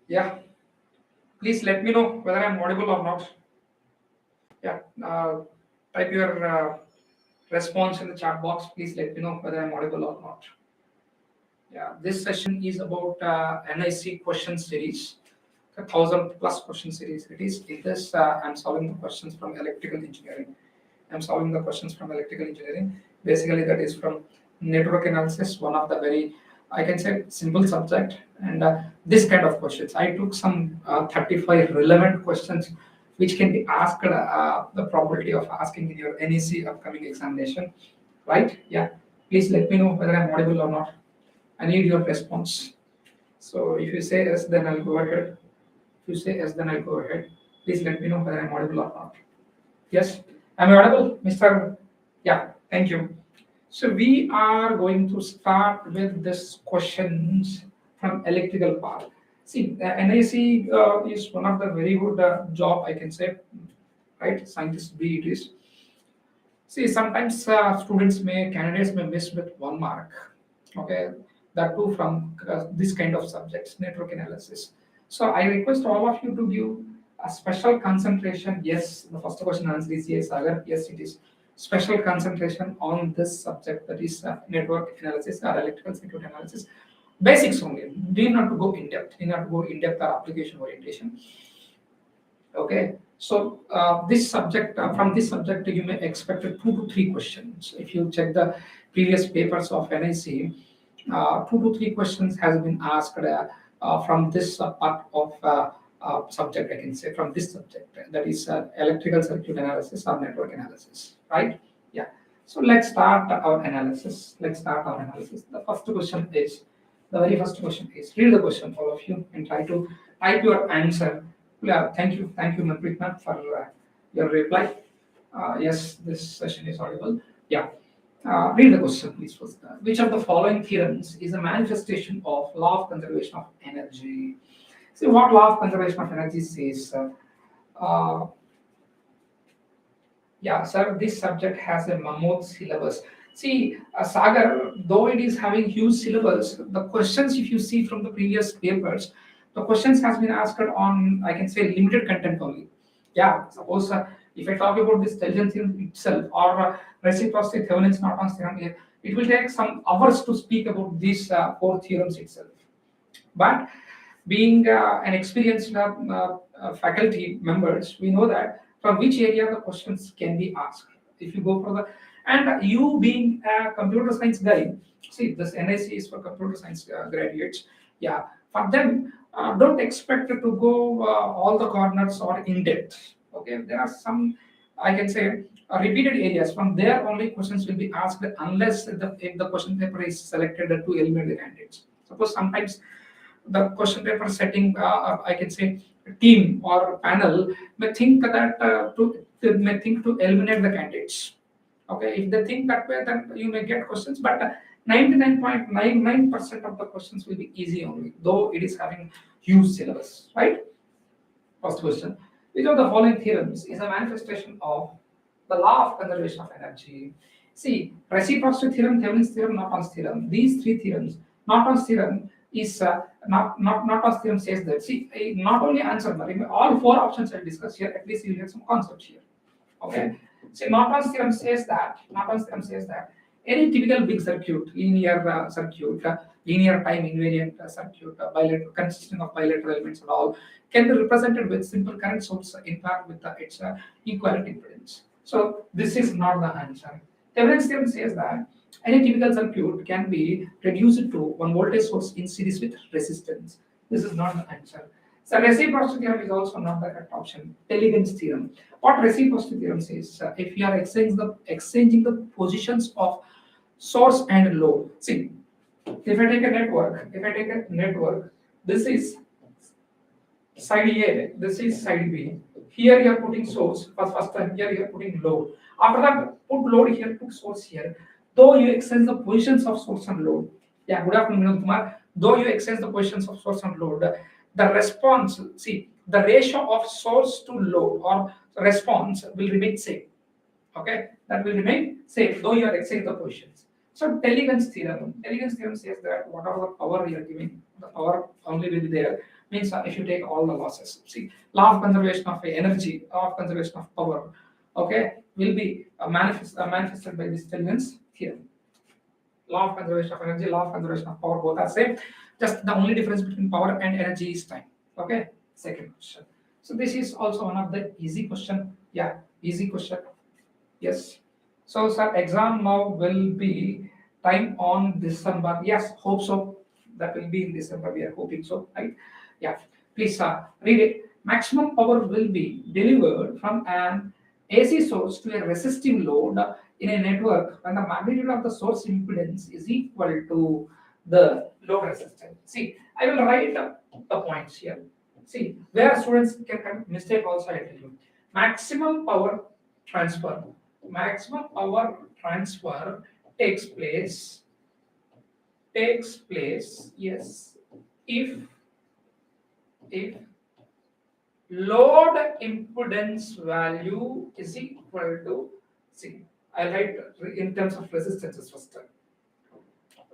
Yeah, please let me know whether I'm audible or not. Yeah, type your response in the chat box. Please let me know whether I'm audible or not. Yeah, this session is about NIC question series, a 1,000+ question series. It is in this I'm solving the questions from electrical engineering. I'm solving the questions from electrical engineering. Basically, that is from network analysis, one of the very, I can say, simple subject. And this kind of questions, I took some 35 relevant questions which can be asked, the probability of asking in your NEC upcoming examination, right? Yeah. Please let me know whether I'm audible or not. I need your response. So if you say yes, then I'll go ahead. If you say yes, then I'll go ahead. Please let me know whether I'm audible or not. Yes, am I audible, Mr. Yeah, thank you. So we are going to start with this questions from electrical part. See, NIC is one of the very good job, I can say, right? Scientist B it is. See, sometimes candidates may miss with 1 mark. Okay, that too from this kind of subjects, network analysis. So I request all of you to give a special concentration. Yes, the first question answer is yes, Agar. Yes, it is special concentration on this subject, that is network analysis or electrical circuit analysis. Basics only. Do not to go in depth. Do not to go in depth or application orientation. Okay. So this subject, from this subject, you may expect 2 to 3 questions. If you check the previous papers of NIC, 2 to 3 questions has been asked from this part of subject, I can say, from this subject, that is electrical circuit analysis or network analysis, right? Yeah. So let's start our analysis. Let's start our analysis. The first question is, the very first question is, read the question, all of you, and try to type your answer. Yeah, thank you, Manpreet, for your reply. Yes, this session is audible. Yeah. Read the question, please. First. Which of the following theorems is a manifestation of law of conservation of energy? See what law of conservation of energy says. Uh, yeah, sir, this subject has a mammoth syllabus. See, Sagar, though it is having huge syllabus, the questions, if you see from the previous papers, the questions has been asked on, I can say, limited content only. Yeah, suppose if I talk about this Thevenin theorem itself or reciprocity, Thevenin's Norton's theorem, it will take some hours to speak about these 4 theorems itself. But being an experienced faculty members, we know that from which area the questions can be asked. If you go for the, and you being a computer science guy, see this NIC is for computer science graduates. Yeah, for them, don't expect to go all the corners or in depth. Okay, there are some, I can say, repeated areas. From there, only questions will be asked unless if the question paper is selected to eliminate the candidates. Suppose sometimes the question paper setting, I can say, team or panel may think that may think to eliminate the candidates. Okay, if they think that way, then you may get questions, but 99.99% of the questions will be easy only, though it is having huge syllabus, right? First question: which of the following theorems is a manifestation of the law of conservation of energy? See, reciprocity theorem, Thevenin's theorem, Norton's theorem. These 3 theorems. Norton's theorem is Norton's theorem says that. See, not only answer, but all 4 options I'll discuss here. At least you get some concepts here. Okay. See, Norton's theorem says that. Any typical big circuit, linear circuit, linear time invariant circuit, bilateral, consisting of bilateral elements and all, can be represented with simple current source in part with its equivalent impedance. So this is not the answer. Thevenin's theorem says that any typical circuit can be reduced to one voltage source in series with resistance. This is not the answer. So reciprocity theorem is also not the correct option. Teligand's theorem. What reciprocity theorem says? If you are exchanging the positions of source and load. See, if I take a network, this is side A, this is side B. Here you are putting source for first time. Here you are putting load. After that, put load here, put source here. Though you exchange the positions of source and load. Yeah, good afternoon, Vinod Kumar. Though you exchange the positions of source and load, the response, see, the ratio of source to load or response will remain same. Okay, that will remain same, though you are exchanging the positions. So Teligand's theorem says that whatever the power you are giving, the power only will be there Means if you take all the losses. See, law of conservation of energy, law of conservation of power, okay, will be manifested by this Kelvin's theorem. Law of conservation of energy, law of conservation of power, both are same. Just the only difference between power and energy is time. Okay, second question. So this is also one of the easy question. Yeah, easy question. Yes. So sir, exam now will be time on December. Yes, hope so. That will be in December. We are hoping so, right? Yeah. Please read it. Maximum power will be delivered from an AC source to a resistive load in a network when the magnitude of the source impedance is equal to the load resistance. See, I will write the points here. See, where students can have mistake also, I tell you. Maximum power transfer. Maximum power transfer takes place, yes, if load impedance value is equal to, see, I write in terms of resistances first.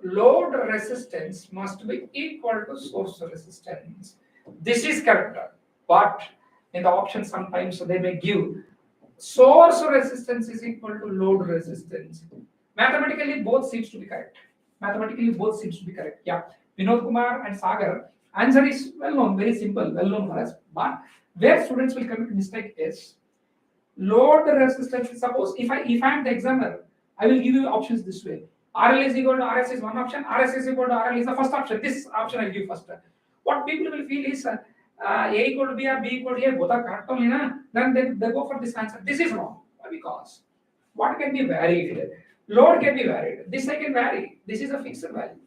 Load resistance must be equal to source resistance. This is correct, but in the option sometimes they may give source resistance is equal to load resistance. Mathematically, both seems to be correct. Yeah, Vinod Kumar and Sagar, answer is well known, very simple, well known for us. But where students will commit mistake is load resistance. Suppose if I am the examiner, I will give you options this way. RL is equal to RS is one option. RS is equal to RL is the first option. This option I will give first. What people will feel is A equal to B or B equal to A, both are correct only, na? Then they go for this answer. This is wrong. Why? Because what can be varied? Load can be varied. This I can vary. This is a fixed value.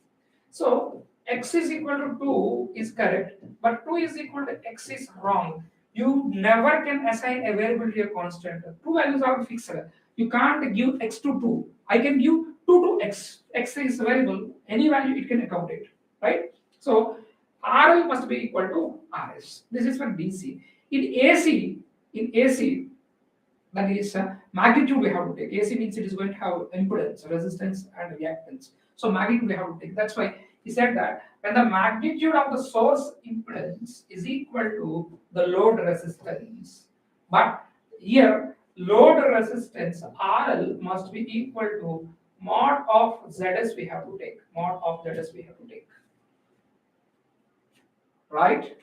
So x is equal to 2 is correct, but 2 is equal to x is wrong. You never can assign a variable to a constant. Two values are fixed. You can't give x to 2. I can give 2 to x. X is a variable. Any value it can accommodate, right? So RL must be equal to RS. This is for DC. In AC, that is magnitude we have to take. AC means it is going to have impedance, resistance, and reactance. So magnitude we have to take. That's why he said that when the magnitude of the source impedance is equal to the load resistance, but here load resistance RL must be equal to mod of ZS we have to take. Mod of ZS we have to take. Right?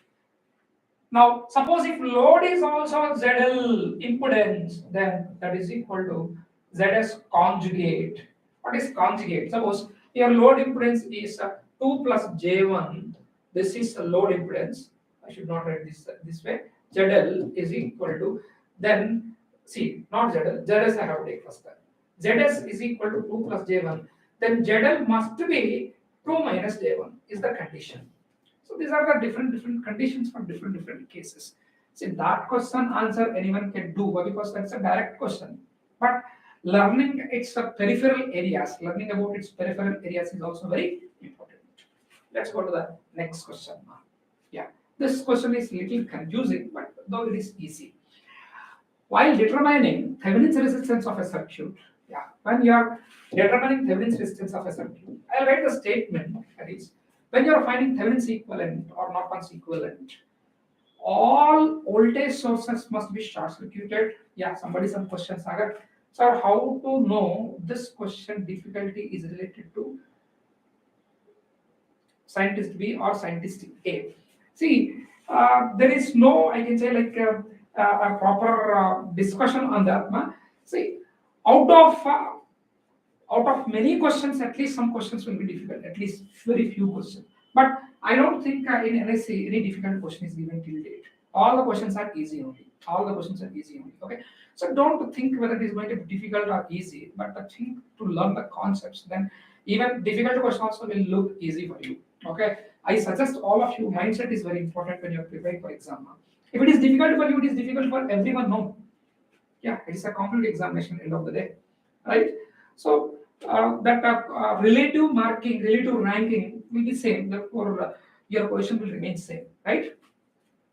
Now, suppose if load is also ZL impedance, then that is equal to ZS conjugate. What is conjugate? Suppose your load impedance is 2 plus J1. This is a load impedance. I should not write this way. ZL is equal to, then see, not ZL, ZS I have to take first. ZS is equal to 2 plus J1. Then ZL must be 2 minus J1 is the condition. So these are the different conditions for different cases. See, that question answer anyone can do because that's a direct question. But learning its peripheral areas, learning about its peripheral areas is also very important. Let's go to the next question. Yeah, this question is little confusing, but though it is easy. While determining Thevenin's resistance of a circuit, yeah, when you are determining Thevenin's resistance of a circuit, I'll write the statement that is, when you are finding Thevenin's equivalent or Norton's equivalent, all voltage sources must be short circuited. Yeah, some questions are. So how to know this question difficulty is related to Scientist B or Scientist A? See, there is no, I can say like a proper discussion on that. See, out of many questions, at least some questions will be difficult, at least very few questions. But I don't think in NIC any difficult question is given till date. All the questions are easy only. Okay. So don't think whether it is going to be difficult or easy, but think to learn the concepts. Then even difficult question also will look easy for you. Okay. I suggest all of you, mindset is very important when you're preparing for exam. If it is difficult for you, it is difficult for everyone. No. Yeah, it is a competitive examination end of the day. Right? So that relative marking, relative ranking will be same. Therefore, your position will remain same, right?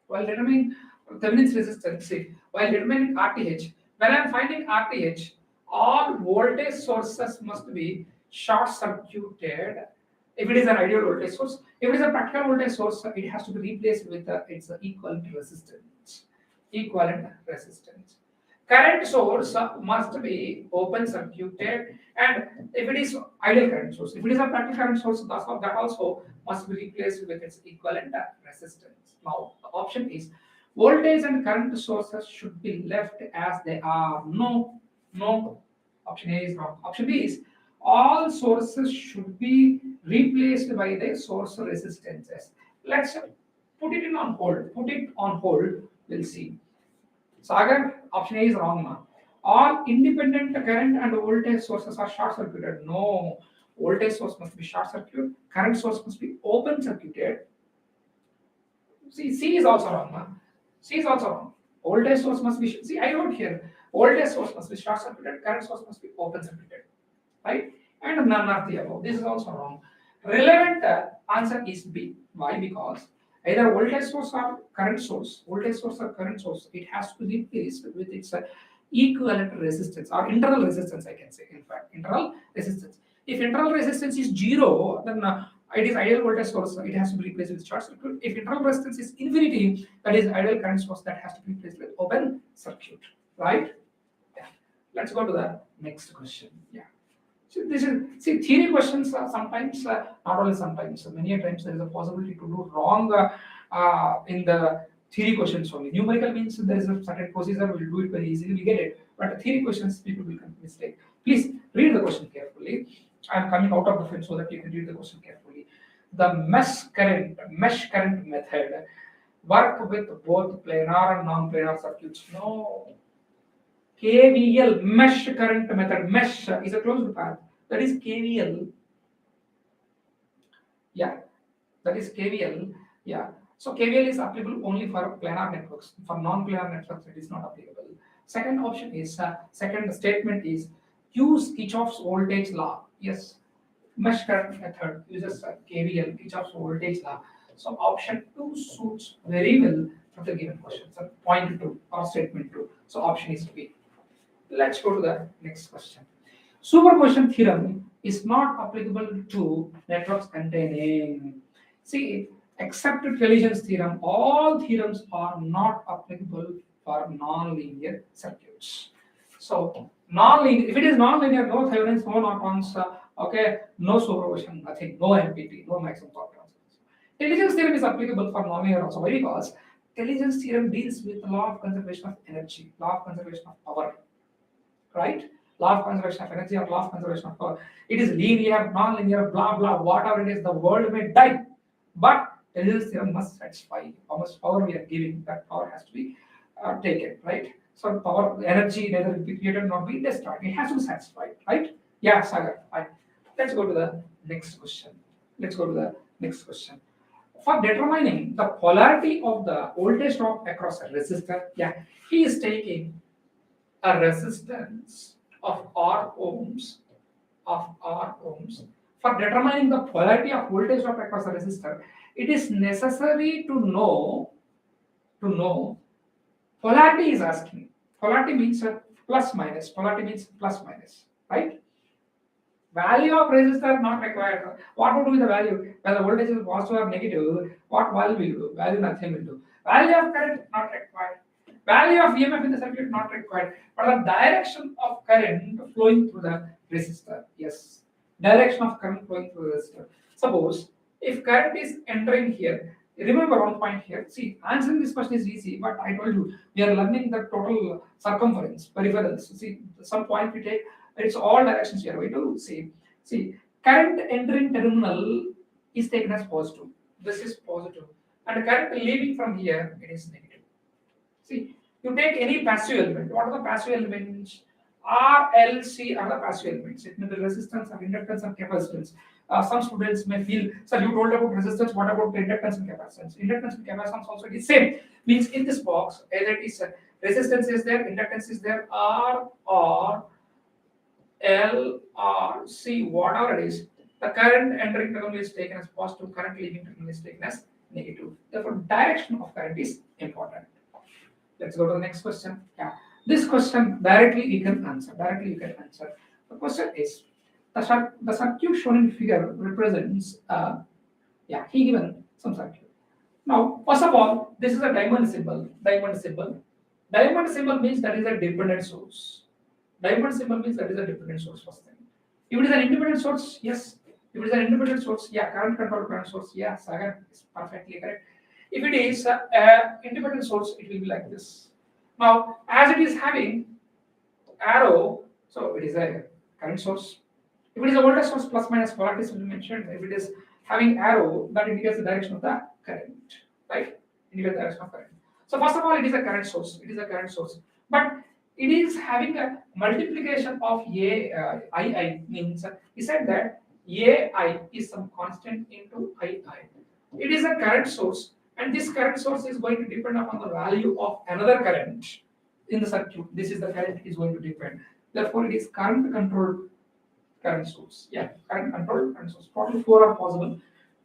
While determining Thevenin's resistance, while determining RTH, when I am finding RTH, all voltage sources must be short circuited If it is an ideal voltage source, if it is a practical voltage source, it has to be replaced with its equivalent resistance. Equivalent resistance. Current source must be open circuited, and if it is ideal current source, if it is a practical current source, that also must be replaced with its equivalent resistance. Now, the option is voltage and current sources should be left as they are. No, no. Option A is wrong. Option B is all sources should be replaced by the source resistances. Let's put it on hold. Put it on hold. We'll see. Sagar, option A is wrong now. All independent current and voltage sources are short circuited. No, voltage source must be short circuit. Current source must be open circuited. See, C is also wrong. Now. C is also wrong. Voltage source must be. See, I wrote here. Voltage source must be short circuited. Current source must be open circuited. Right? And none of the above. This is also wrong. Relevant answer is B. Why? Because either voltage source or current source, it has to be replaced with its equivalent resistance or internal resistance, I can say. In fact, internal resistance. If internal resistance is 0, then it is ideal voltage source, it has to be replaced with short circuit. If internal resistance is infinity, that is ideal current source, that has to be replaced with open circuit. Right? Yeah. Let's go to the next question. Yeah. So this is theory questions sometimes, not only sometimes, many times there is a possibility to do wrong in the theory questions only. Numerical means there is a certain procedure, we'll do it very easily, we get it. But theory questions, people will commit mistake. Please read the question carefully. I'm coming out of the film so that you can read the question carefully. The mesh current method work with both planar and non-planar circuits. No. KVL, mesh current method. Mesh is a closed path. That is KVL. Yeah, that is KVL. Yeah. So KVL is applicable only for planar networks. For non-planar networks, it is not applicable. Second option is, second statement is, use Kirchhoff's voltage law. Yes. Mesh current method uses KVL, Kirchhoff's voltage law. So option 2 suits very well for the given question. So point 2 or statement 2. So option is B. Let's go to the next question. Superposition theorem is not applicable to networks containing. See, except collisions theorem, all theorems are not applicable for non-linear circuits. So, non-linear, if it is non-linear, no Thevenins, no Nortons, okay, no superposition, nothing, no MPT, no maximum power transfer. Collisions theorem is applicable for non-linear also. Why? Because collisions theorem deals with the law of conservation of energy, law of conservation of power. Right? Law of conservation of energy or law of conservation of power. It is linear, non-linear, blah blah, whatever it is, the world may die. But Taylor's theorem must satisfy how much power we are giving, that power has to be taken, right? So power, energy neither will be created nor be destroyed. It has to be satisfied, right? Yeah, Sagar. Right. Let's go to the next question. For determining the polarity of the voltage drop across a resistor, yeah, he is taking a resistance of R ohms. For determining the polarity of voltage drop across a resistor, it is necessary to know polarity is asking. Polarity means plus minus. Polarity means plus minus, right? Value of resistor not required. What would be the value? Whether voltage is positive or negative, what value will do? Value nothing will do. Value of current not required. Value of EMF in the circuit not required, but the direction of current flowing through the resistor. Yes, direction of current flowing through the resistor. Suppose if current is entering here, remember one point here. See, answering this question is easy, but I told you we are learning the total circumference, peripherals. See, some point we take, it's all directions here. We do see. Current entering terminal is taken as positive. This is positive, and current leaving from here, it is negative. See, you take any passive element. What are the passive elements? R, L, C are the passive elements. It may be resistance or inductance and capacitance. Some students may feel, sir, you told about resistance, what about inductance and capacitance? Inductance and capacitance also is same. Means in this box, either it is resistance is there, inductance is there, R or L or C, whatever it is. The current entering terminal is taken as positive, current leaving terminal is taken as negative. Therefore, direction of current is important. Let's go to the next question. Yeah, this question directly you can answer. The question is, The circuit shown in figure represents, he given some circuit. Now, first of all, this is a diamond symbol. Diamond symbol. Diamond symbol means that is a dependent source. Diamond symbol means that is a dependent source first thing. If it is an independent source, yes. If it is an independent source, yeah, current controlled current source, yeah, Sagar is perfectly correct. If it is a independent source, it will be like this. Now, as it is having arrow, so it is a current source. If it is a voltage source, plus minus polarities will be mentioned. If it is having arrow, that indicates the direction of the current, right? Indicates the direction of current. So first of all, it is a current source. It is a current source, but it is having a multiplication of II means he said that AI is some constant into II. It is a current source, and this current source is going to depend upon the value of another current in the circuit. This is the current is going to depend. Therefore, it is current controlled current source. Yeah, current controlled current source. Total 4 are possible.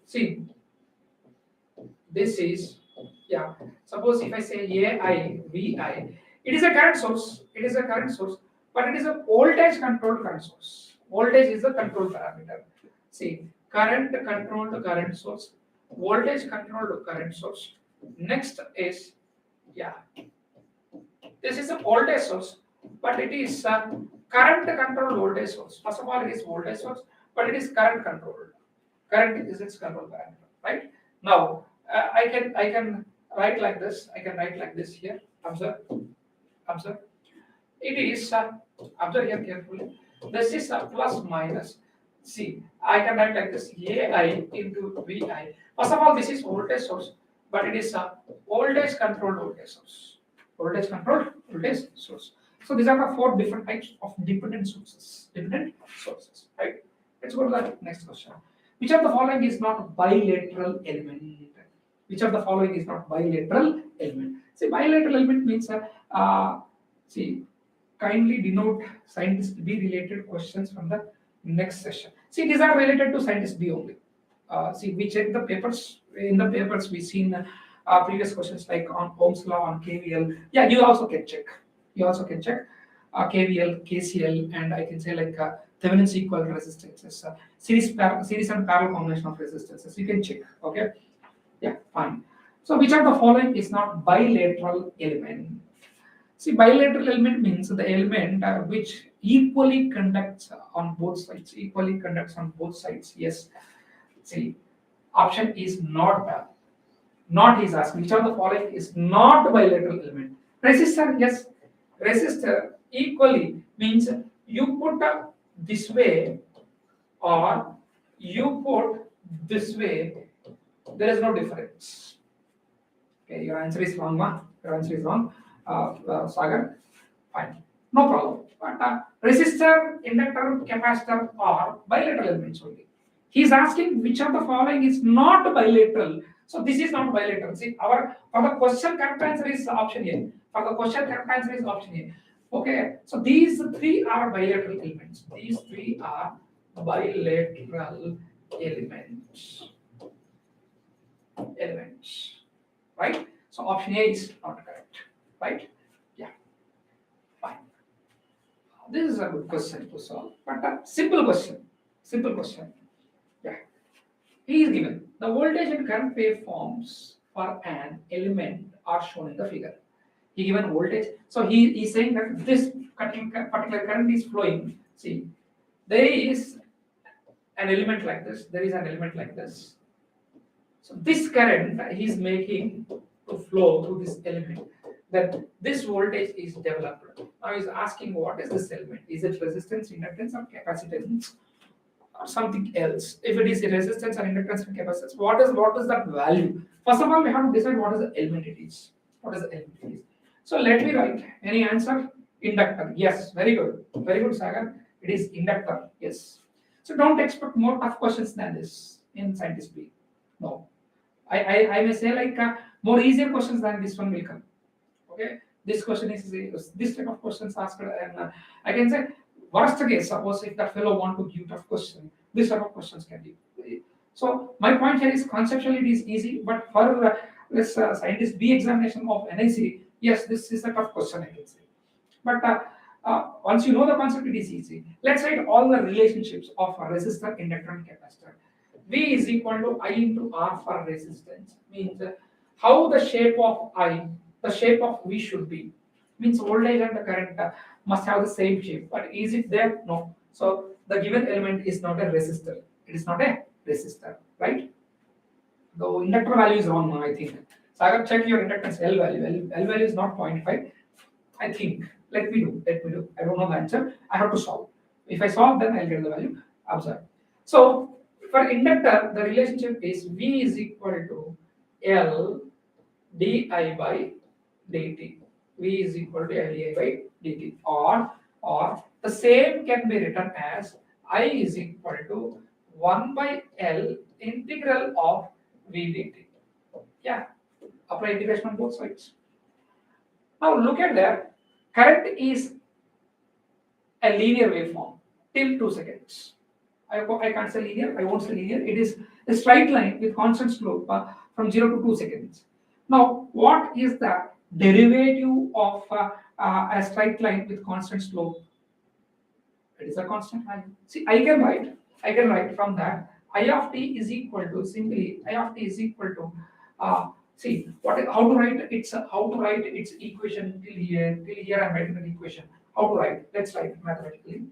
See, this is, yeah. Suppose if I say AI, VI, it is a current source. It is a current source, but it is a voltage controlled current source. Voltage is the control parameter. See, current controlled current source, voltage controlled current source. Next is, yeah, this is a voltage source, but it is a current controlled voltage source. First of all, it is voltage source, but it is current controlled. Current is its control parameter, right? Now, I can write like this. I can write like this here. Observe. It is observe here carefully. This is a plus minus. See, I can write like this: AI into VI. First of all, this is voltage source, but it is a voltage controlled voltage source. Voltage controlled voltage source. So these are the 4 different types of dependent sources. Dependent sources, right? Let's go to the next question. Which of the following is not bilateral element? Which of the following is not bilateral element? See, bilateral element means, see, kindly denote Scientist B related questions from the next session. See, these are related to Scientist B only. See, we check the papers. In the papers, we seen previous questions like on Ohm's law, on KVL. Yeah, you also can check. You also can check KVL, KCL, and I can say like Thevenin's equivalent resistances, series and parallel combination of resistances. You can check. Okay. Yeah, fine. So which of the following is not bilateral element? See, bilateral element means the element which equally conducts on both sides. Equally conducts on both sides. Yes. See, option is not. Not is asking. Which of the following is not bilateral element? Resistor, yes. Resistor equally means you put this way or you put this way. There is no difference. Okay, your answer is wrong, ma. Your answer is wrong, Sagar. Fine, no problem. But resistor, inductor, capacitor are bilateral elements only. He is asking which of the following is not bilateral. So this is not bilateral. See, for the question correct answer is option A. For the question correct answer is option A. Okay, so these 3 are bilateral elements. These 3 are bilateral elements. Right? So option A is not correct, right? Yeah, fine. This is a good question to solve, but a simple question. Yeah, he is given the voltage and current waveforms for an element are shown in the figure. He given voltage, so he is saying that this particular current is flowing. See, there is an element like this. There is an element like this. So this current he is making to flow through this element. That this voltage is developed. Now he is asking what is this element? Is it resistance, inductance, or capacitance, or something else? If it is a resistance or inductance or capacitance, what is that value? First of all, we have to decide what is the element it is. What is the element it is? So let me write. Any answer? Inductor. Yes, very good, Sagar. It is inductor. Yes. So don't expect more tough questions than this in Scientist B. No. I may say like more easier questions than this one will come. Okay, this question is this type of questions asked, and I can say worst case, suppose if that fellow want to give tough question, this type of questions can be. So my point here is conceptually it is easy, but for this Scientist B examination of NIC, yes, this is a tough question I can say. But Once you know the concept, it is easy. Let's write all the relationships of a resistor, inductor, and capacitor. V is equal to I into R for resistance. Means how the shape of I, the shape of V should be. Means voltage and the current must have the same shape. But is it there? No. So the given element is not a resistor. It is not a resistor, right? The inductor value is wrong now, I think. So I have check your inductance L value. L value is not 0.5. I think. Let me do. I don't know the answer. I have to solve. If I solve, then I'll get the value. Observe. So for inductor, the relationship is V is equal to L di by dt. V is equal to L di by dt. Or the same can be written as I is equal to 1 by L integral of V dt. Yeah. Apply integration on both sides. Now look at that. Current is a linear waveform till 2 seconds. I can't say linear, I won't say linear. It is a straight line with constant slope from 0 to 2 seconds. Now, what is the derivative of a straight line with constant slope? It is a constant value. See, I can write from that I of t is equal to simply I of t is equal to see how to write its equation till here I'm writing the equation. How to write? Let's write mathematically.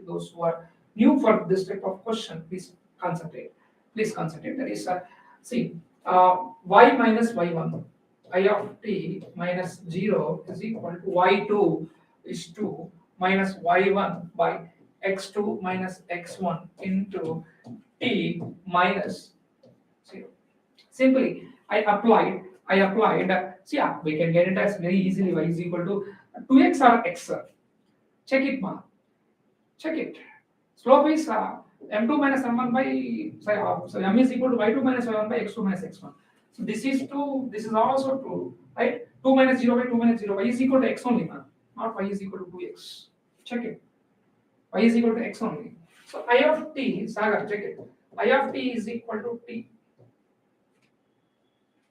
Those who are new for this type of question, please concentrate. That is see y minus y1 I of t minus 0 is equal to y2 is 2 minus y1 by x2 minus x1 into t minus 0. Simply, I applied, see, yeah, we can get it as very easily y is equal to 2x or x. Check it, ma. Check it. Slope is m2 minus m1 by, so m is equal to y2 minus y1 by x2 minus x1. So this is 2, this is also 2, right? 2 minus 0 by 2 minus 0, y is equal to x only, ma. Not y is equal to 2x. Check it. Y is equal to x only. So I of t, Sagar, check it. I of t is equal to t.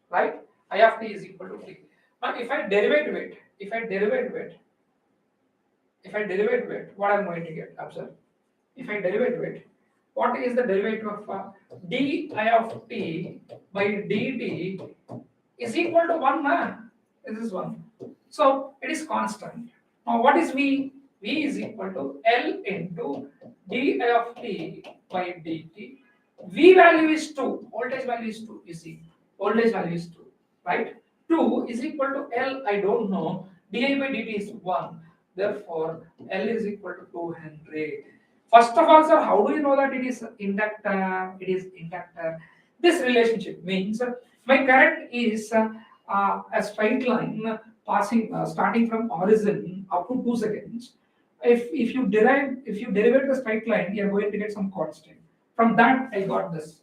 Right? I of t is equal to t. Now if I derivative it, what I'm going to get? Observe. If I derivative it, what is the derivative of di of t by dt is equal to 1, na? This is 1. So it is constant. Now what is V? V is equal to L into di of t by dt. V value is 2. Voltage value is 2. You see, voltage value is 2. Right? 2 is equal to L. I don't know. Di by dt is 1. Therefore, L is equal to 2 Henry. First of all, sir, how do you know that it is inductor? It is inductor. This relationship means my current is a straight line passing starting from origin up to 2 seconds. If you derive the straight line, you are going to get some constant. From that I got this.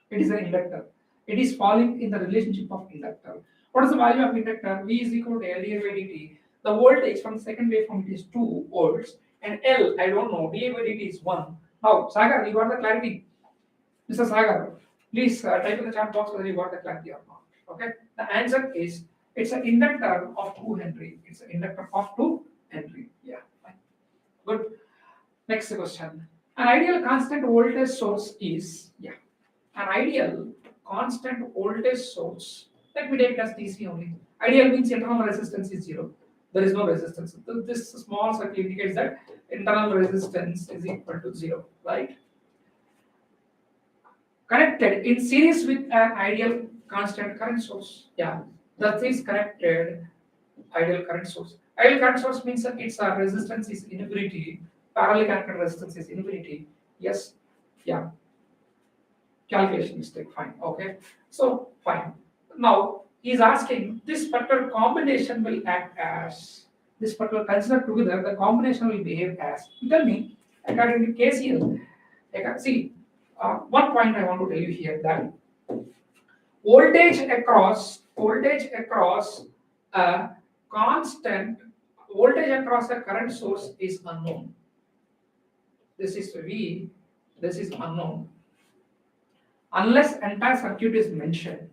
It is an inductor. It is falling in the relationship of inductor. What is the value of inductor? V is equal to L di by dt. The voltage from the second waveform is 2 volts, and L I don't know. Di by dt is 1. Now, Sagar, you got the clarity? Mr. Sagar, please type in the chat box whether you got the clarity or not. Okay. The answer is it's an inductor of 2 Henry. It's an inductor of 2 Henry. Yeah. Fine. Good. Next question. An ideal constant voltage source is an ideal constant voltage source. Let me take it as DC only. Ideal means internal resistance is 0. There is no resistance. This small circle indicates that internal resistance is equal to 0, right? Connected in series with an ideal constant current source. Yeah, that is connected ideal current source. Ideal current source means that its resistance is infinity. Parallel connected resistance is infinity. Yes. Yeah. Calculation mistake. Fine. Okay. So fine. Now he is asking this particular combination will act as this particular consider together. The combination will behave as. Tell me according to KCL. See, one point I want to tell you here that voltage across a constant voltage across a current source is unknown. This is V. This is unknown unless entire circuit is mentioned.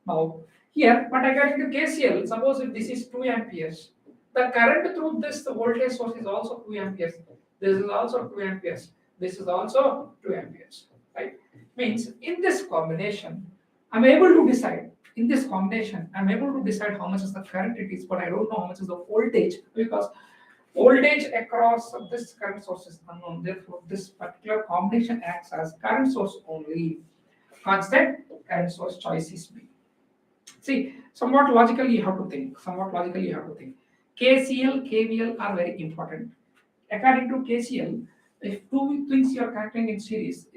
Now here, but according to KCL, suppose if this is 2 amperes, The current through this the voltage source is also 2 amperes. This is also 2 amperes. This is also 2 amperes. Right? Means in this combination, I'm able to decide. In this combination, I'm able to decide how much is the current it is, but I don't know how much is the voltage because voltage across this current source is unknown. Therefore, this particular combination acts as current source only. Constant current source choice is B. See, somewhat logically you have to think. KCL, KVL are very important. According to KCL, if two things you are connecting in series,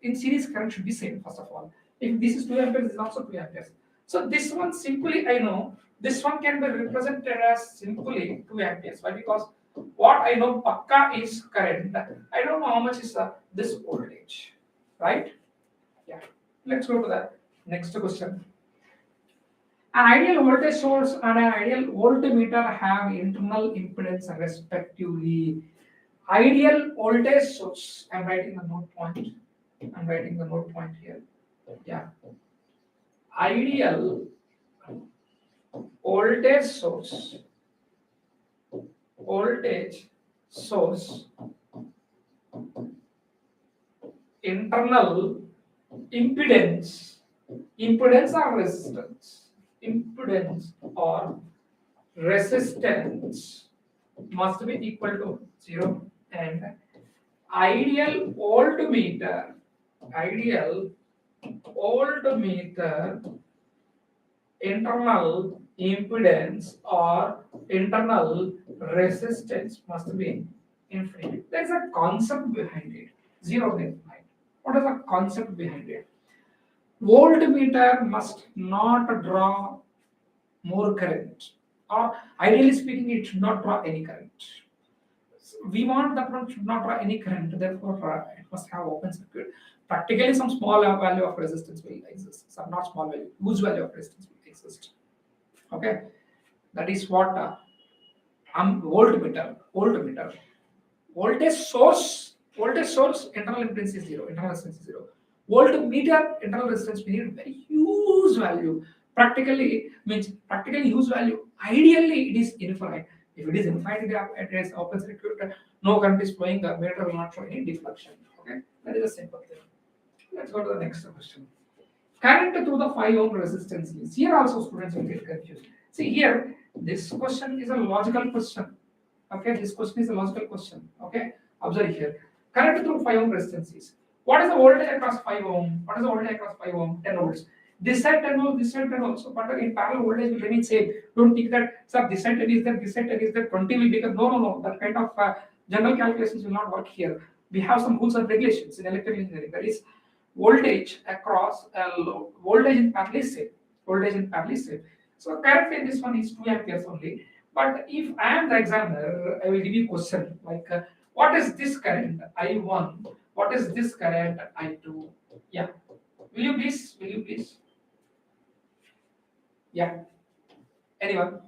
in series current should be same first of all. If this is 2 amperes, this is also 2 amperes. So this one simply I know this one can be represented as simply 2 amperes. Why? Because what I know pakka is current. I don't know how much is this voltage, right? Yeah. Let's go to the next question. An ideal voltage source and an ideal voltmeter have internal impedance respectively. Ideal voltage source. I'm writing the note point. I'm writing the note point here. Yeah. Ideal voltage source. Voltage source. Internal impedance. Impedance or resistance. Impedance or resistance must be equal to 0 and ideal voltmeter internal impedance or internal resistance must be infinite. There is a concept behind it. 0 there. What is the concept behind it? Voltmeter must not draw more current, or ideally speaking, it should not draw any current. We want that one should not draw any current, therefore it must have open circuit. Practically, some small value of resistance will exist. Some not small value, huge value of resistance will exist. Okay, that is what voltmeter. Voltage source, internal impedance is 0, internal resistance is 0. Voltmeter, internal resistance, we need very huge value. Practically huge value. Ideally, it is infinite. If it is infinite, it is open circuit, no current is flowing, the meter will not show any deflection. Okay, that is a simple thing. Let's go to the next question. Current through the 5 ohm resistance is. Here also students will get confused. See here, this question is a logical question. Okay, this question is a logical question. Okay, observe here. Current through 5 ohm resistance is. What is the voltage across 5 ohm? 10 volts. This side 10 volts, this side 10 also. But in parallel voltage will remain same. Don't think that sir, this side 10 is there, this side 10 is there, 20 will become. No. That kind of general calculations will not work here. We have some rules and regulations in electrical engineering. That is voltage across voltage in parallel is same. So current in this one is 2 amperes only. But if I am the examiner, I will give you question like what is this current I1? What is this current I2? Yeah. Will you please? Yeah. Anyone?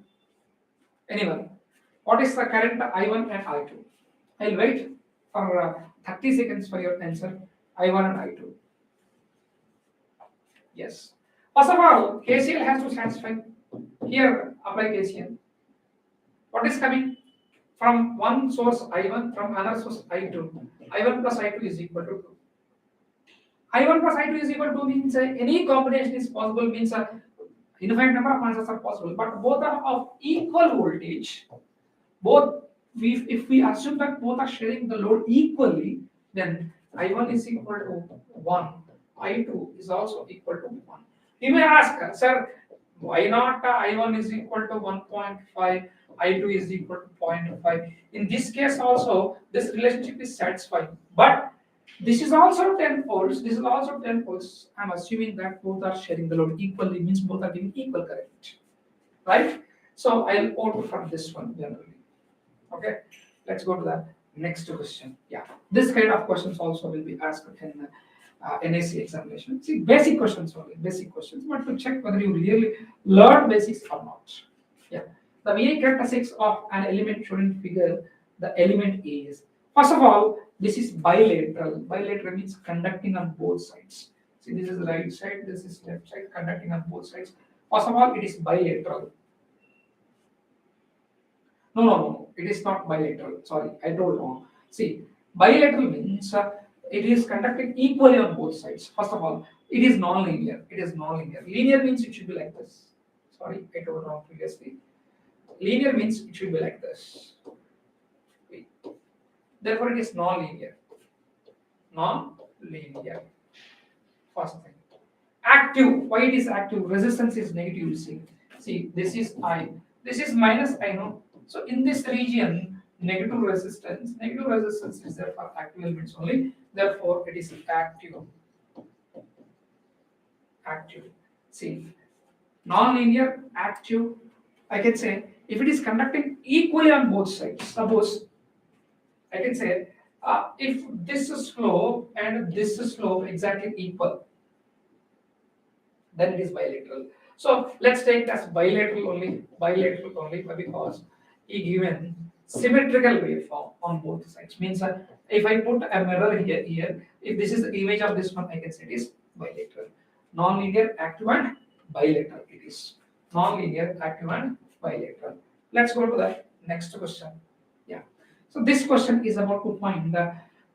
What is the current I1 and I2? I'll wait for 30 seconds for your answer. I1 and I2. Yes. First of all, KCL has to satisfy. Here, apply KCL. What is coming? From one source I1, from another source I2. I1 plus I2 is equal to 2. I1 plus I2 is equal to means any combination is possible, means infinite number of answers are possible, but both are of equal voltage. If we assume that both are sharing the load equally, then I1 is equal to 1. I2 is also equal to 1. You may ask, sir, why not I1 is equal to 1.5, I2 is equal to 0.5? In this case also, this relationship is satisfying. But this is also 10 volts, this is also 10 volts. I'm assuming that both are sharing the load equally, means both are giving equal current. Right? So I'll opt for this one generally. Okay, let's go to the next question. Yeah, this kind of questions also will be asked in NIC examination. See, basic questions only, but to check whether you really learn basics or not. Yeah, the main characteristics of an element shown in figure, the element is, first of all, this is bilateral. Bilateral means conducting on both sides. See, this is the right side, this is left side, conducting on both sides. First of all, it is bilateral. No. It is not bilateral. Sorry, I told wrong. See, bilateral means it is conducted equally on both sides. First of all, it is non-linear. It is non-linear. Linear means it should be like this. Sorry, I told wrong previously. Linear means it should be like this. Therefore, it is non-linear. Non-linear. First thing. Active. Why it is active? Resistance is negative. You see, this is I. This is minus I. No. So in this region, negative resistance is there for active elements only. Therefore, it is active. Active. See, non-linear, active. I can say if it is conducting equally on both sides. Suppose I can say if this is slope and this is slope exactly equal, then it is bilateral. So let's take as bilateral only because he given symmetrical waveform on both sides. Means if I put a mirror here, if this is the image of this one, I can say it is bilateral. Non-linear, active and bilateral it is. Non-linear, active and bilateral. Let's go to the next question. Yeah. So this question is about to find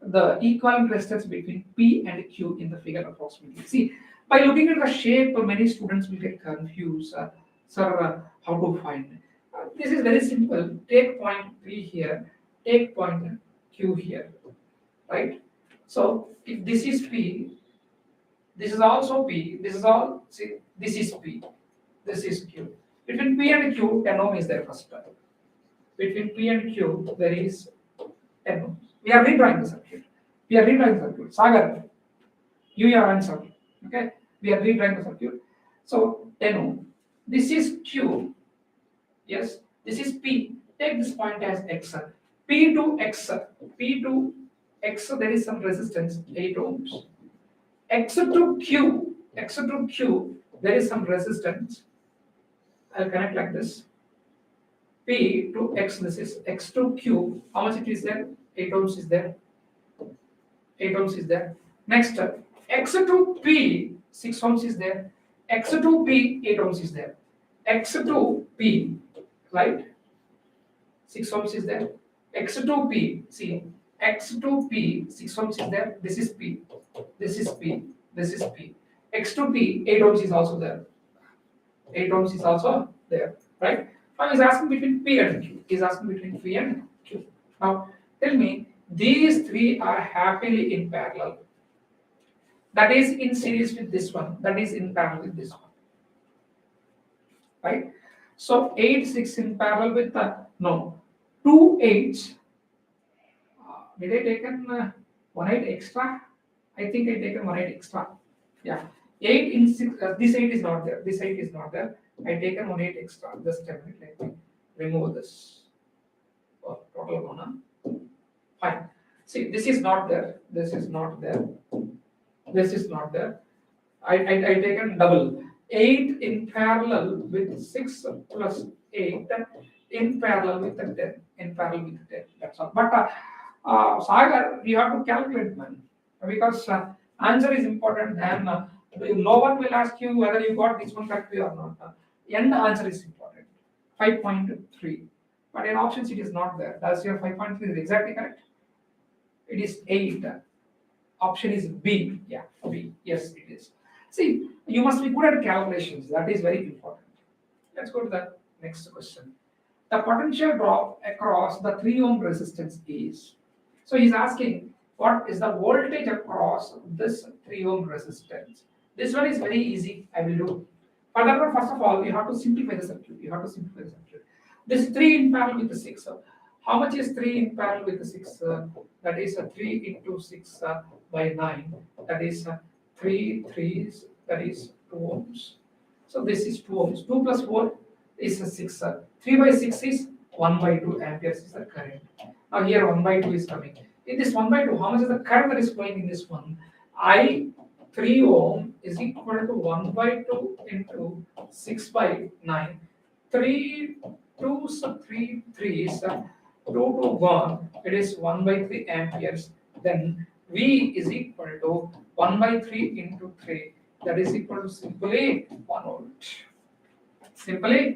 the equivalent resistance between P and Q in the figure approximately. See, by looking at the shape, many students will get confused. Sir, how to find? This is very simple. Take point P here, take point Q here, right? So if this is P, this is also P, this is all, see, this is P, this is Q. Between P and Q, 10 ohm is there first. Between P and Q, there is 10 ohm. We are redrawing the circuit. Sagar, you your answer. Okay, we are redrawing the circuit. So 10 ohm. This is Q. Yes, this is P. Take this point as X. P to X. There is some resistance 8 ohms. X to Q. There is some resistance. I'll connect like this. P to X. This is X to Q. How much it is there? 8 ohms is there. 8 ohms is there. Next, X to P, 6 ohms is there. X to P, 8 ohms is there. X to P, right? 6 ohms is there. X to P, see, X to P, 6 ohms is there. This is P. X to P, 8 ohms is also there. 8 ohms is also there, right? Now he's asking between P and Q. Now tell me, these three are happily in parallel. That is in series with this one. That is in parallel with this one. Right? So 8, 6 in parallel with 2 8s. Did I taken 1 8 extra? I think I taken 1 8 extra. Yeah. 8 in 6. This 8 is not there. I taken 1 8 extra. Just a minute. Let me remove this. Oh, total one. Fine. See, this is not there. I taken double. 8 in parallel with 6 plus 8 in parallel with the 10. That's all. But Sagar, you have to calculate, man, because answer is important. And no one will ask you whether you got this one correctly or not. End answer is important. 5.3. But in options it is not there. Does your 5.3 is exactly correct? It is 8. Option is B. Yeah, B. Yes, it is. See, you must be good at calculations. That is very important. Let's go to the next question. The potential drop across the 3 ohm resistance is. So he's asking, what is the voltage across this 3 ohm resistance? This one is very easy. I will do. For that one, first of all, you have to simplify the circuit. This 3 in parallel with the 6. How much is 3 in parallel with the 6? That is 3 into 6 by 9. That is 3 3s. That is 2 ohms. So this is 2 ohms. 2 plus 4 is 6. 3 by 6 is 1 by 2 amperes is the current. Now here 1 by 2 is coming. In this 1 by 2, how much is the current that is flowing in this one? 3 ohm is equal to 1 by 2 into 6 by 9. 3 2s, 3 3s, 2 to 1. It is 1 by 3 amperes. Then V is equal to 1 by 3 into 3. That is equal to simply 1 volt. Very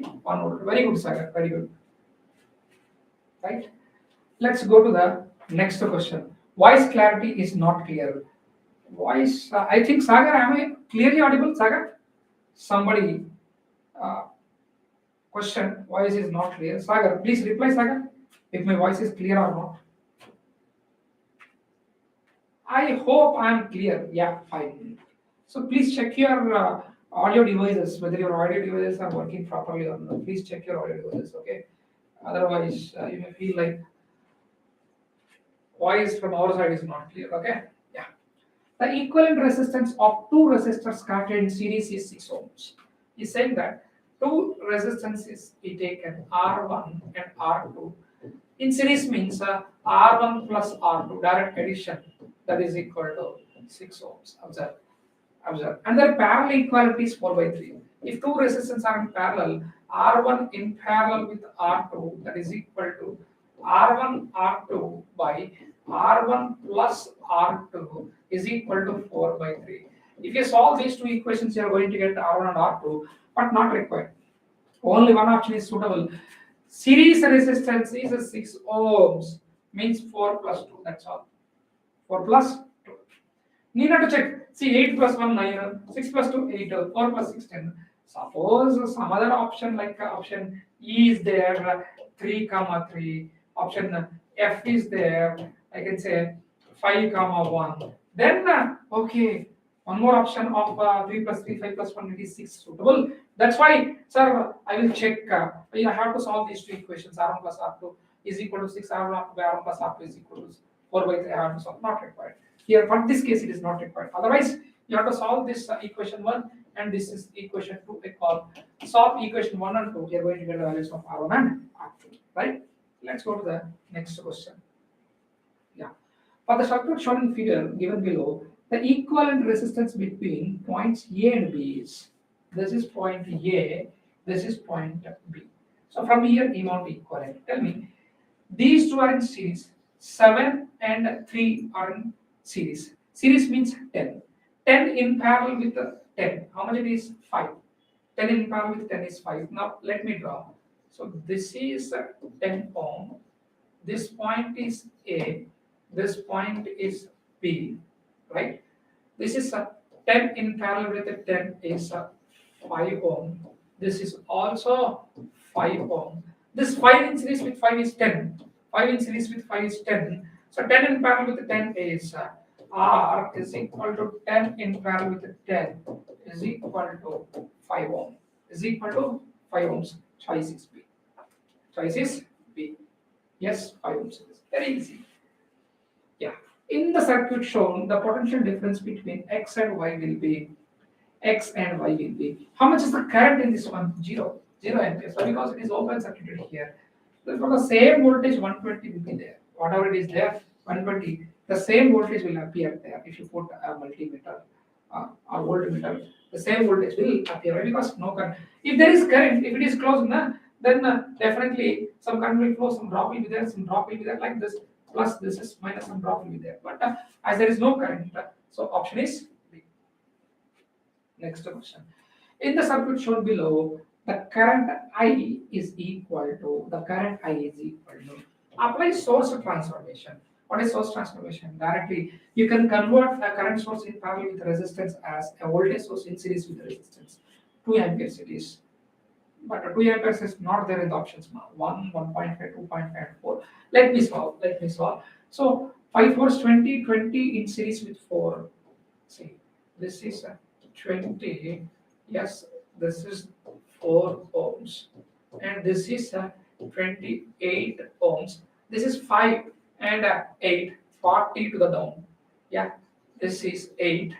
good, Sagar. Very good. right? Let's go to the next question. Voice clarity is not clear. Voice, I think Sagar, am I clearly audible, Sagar? Somebody uh, question, voice is not clear. Sagar, please reply, Sagar, if my voice is clear or not. I hope I am clear. Yeah, fine. So please check your audio devices, whether your audio devices are working properly or not. Please check your audio devices, okay? Otherwise, you may feel like voice from our side is not clear, okay? Yeah. The equivalent resistance of two resistors connected in series is 6 ohms. He's saying that two resistances we taken R1 and R2 in series means R1 plus R2 direct addition, that is equal to 6 ohms. Observe. And their parallel equality is 4 by 3. If two resistors are in parallel, R1 in parallel with R2, that is equal to R1 R2 by R1 plus R2 is equal to 4 by 3. If you solve these two equations, you are going to get R1 and R2, but not required. Only one option is suitable. Series resistance is a 6 ohms, means 4 plus 2. That's all. 4 plus 2. Need not to check. See, 8 plus 1, 9, 6 plus 2, 8, 4 plus 6, 10. Suppose some other option like option E is there, 3, 3. Option F is there, I can say 5, 1. Then, okay, one more option of 3 plus 3, 5 plus 1, it is 6 suitable. That's why, sir, I will check. I have to solve these two equations. R1 plus R2 is equal to 6, R1 by R1 plus R2 is equal to 4 by 3. I have to solve. Not required. Here, for this case, it is not required. Otherwise, you have to solve this equation 1 and this is equation 2. I call solve equation 1 and 2. You are going to get the values of R1 and R2. Right? Let's go to the next question. Yeah. For the circuit shown in figure given below, the equivalent resistance between points A and B is, this is point A, this is point B. So from here, you want equivalent. Tell me, these two are in series, 7 and 3 are in series. Series means 10. 10 in parallel with 10. How much it is? 5. 10 in parallel with 10 is 5. Now let me draw. So this is 10 ohm. This point is A. This point is B. Right? This is 10 in parallel with 10 is 5 ohm. This is also 5 ohm. This 5 in series with 5 is 10. 5 in series with 5 is 10. So 10 in parallel with 10 is R is equal to 10 in parallel with 10 is equal to 5 ohm. Is equal to 5 ohms. Choice is B. Choice is B. Yes, 5 ohms. Very easy. Yeah. In the circuit shown, the potential difference between X and Y will be X and Y will be. How much is the current in this one? 0. 0 amperes. So because it is open circuited here. Therefore, the same voltage 120 will be there. Whatever it is there, 120, the same voltage will appear there if you put a multimeter or voltmeter. The same voltage will appear because no current. If there is current, if it is closed, then definitely some current will flow, some drop will be there, some drop will be there, like this. Plus this is minus, some drop will be there. But as there is no current, so option is B. Next question. In the circuit shown below, the current I is equal to apply source transformation. What is source transformation? Directly, you can convert a current source in parallel with resistance as a voltage source in series with resistance. 2 amperes it is. But 2 amperes is not there in the options now. 1, 1.5, 2.5, and 4. Let me solve. So 5 4 is 20, 20 in series with 4. See, this is 20. Yes, this is 4 ohms. And this is 28 ohms. This is 5 and 8, 40 to the down. Yeah, this is 8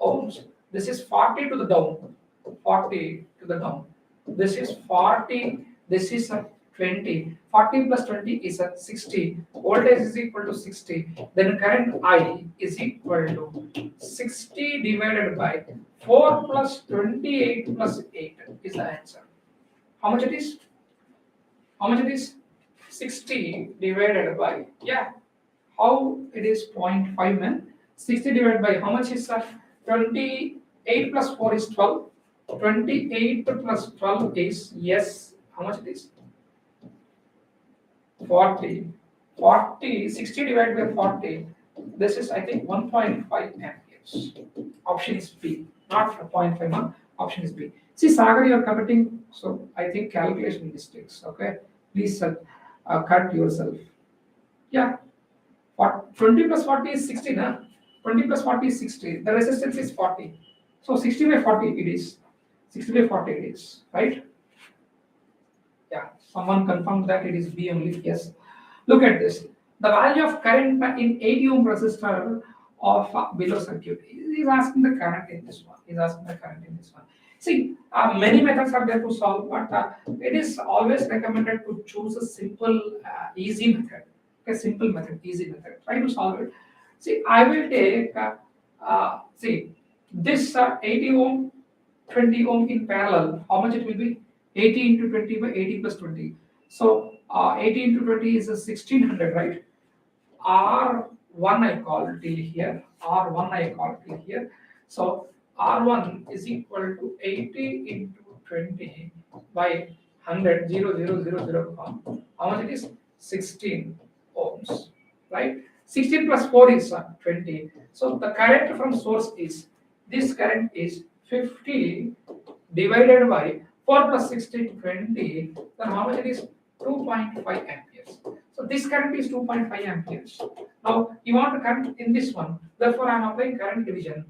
ohms. This is 40 to the down. 40 to the down. This is 40. This is 20. 40 plus 20 is 60. Voltage is equal to 60. Then current I is equal to 60 divided by 4 plus 28 plus 8 is the answer. How much it is? How much it is? 60 divided by, yeah, how it is 0.5 man. 60 divided by how much is 28 plus 4 is 12. 28 plus 12 is, yes, how much it is? 40, 60 divided by 40. This is, I think, 1.5 amperes. Option is B, not 0.5. No? Option is B. See, Sagar, you are committing, so I think calculation mistakes. Okay, please cut yourself. Yeah, 20 plus 40 is 60. Na? 20 plus 40 is 60. The resistance is 40. So 60 by 40 it is. 60 by 40 it is. Right? Yeah, someone confirmed that it is B only. Yes. Look at this. The value of current in 80 ohm resistor of below circuit. He is asking the current in this one. He is asking the current in this one. See, many methods are there to solve, but it is always recommended to choose a simple, easy method. A simple method, easy method. Try to solve it. See, I will take, see, this 80 ohm, 20 ohm in parallel. How much it will be? 80 into 20 by 80 plus 20. So 80 into 20 is a 1600, right? R1 I call till here. R1 I call till here. So R1 is equal to 80 into 20 by 100, 0, 0, 0, 0. How much it is? 16 ohms, right? 16 plus 4 is 20. So the current from source is, this current is 50 divided by 4 plus 16, 20. Then how much it is? 2.5 amperes. So this current is 2.5 amperes. Now you want to current in this one. Therefore, I am applying current division.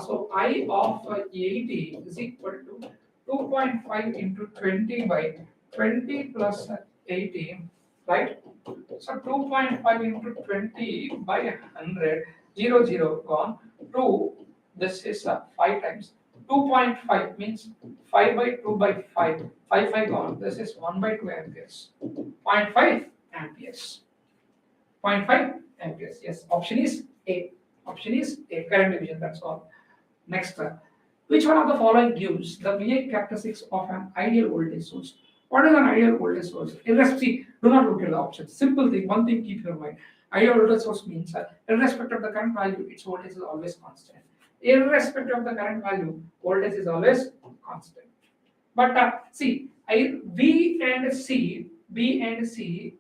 So I of 80 is equal to 2.5 into 20 by 20 plus 80, right? So 2.5 into 20 by 100, 0, 0 gone. 2, this is 5 times. 2.5 means 5 by 2 by 5. 5, 5 gone. This is 1 by 2 amperes. 0.5 amperes. 0.5 amperes. Yes, option is A. Option is A, current division, that's all. Next, which one of the following gives the VA characteristics of an ideal voltage source? What is an ideal voltage source? Irrespective, do not look at the options. Simple thing, one thing keep in your mind. Ideal voltage source means irrespective of the current value, its voltage is always constant. Irrespective of the current value, voltage is always constant. But see, B and C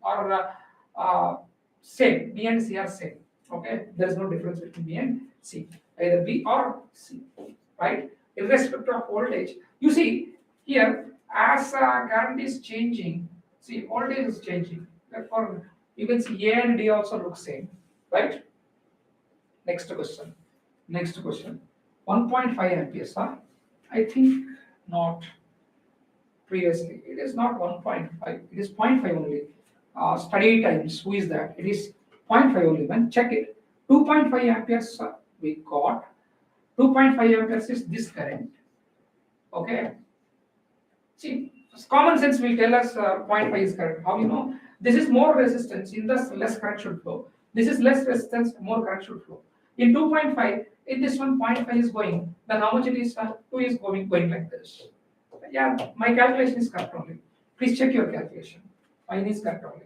are same. B and C are same. Okay, there is no difference between B and C. Either B or C, right? Irrespective of voltage. You see here, as current is changing, see voltage is changing. Therefore, you can see A and D also look same, right? Next question. Next question. 1.5 amperes. Huh? I think not. Previously, it is not 1.5. It is 0.5 only. Study times. Who is that? It is 0.5 only. Man, check it. 2.5 amperes we got. 2.5 amperes is this current. Okay. See, common sense will tell us 0.5 is current. How you know? This is more resistance. In this, less current should flow. This is less resistance, more current should flow. In 2.5, in this one 0.5 is going, then how much it is? 2 is going like this. Yeah, my calculation is correct only. Please check your calculation. Mine is correct only.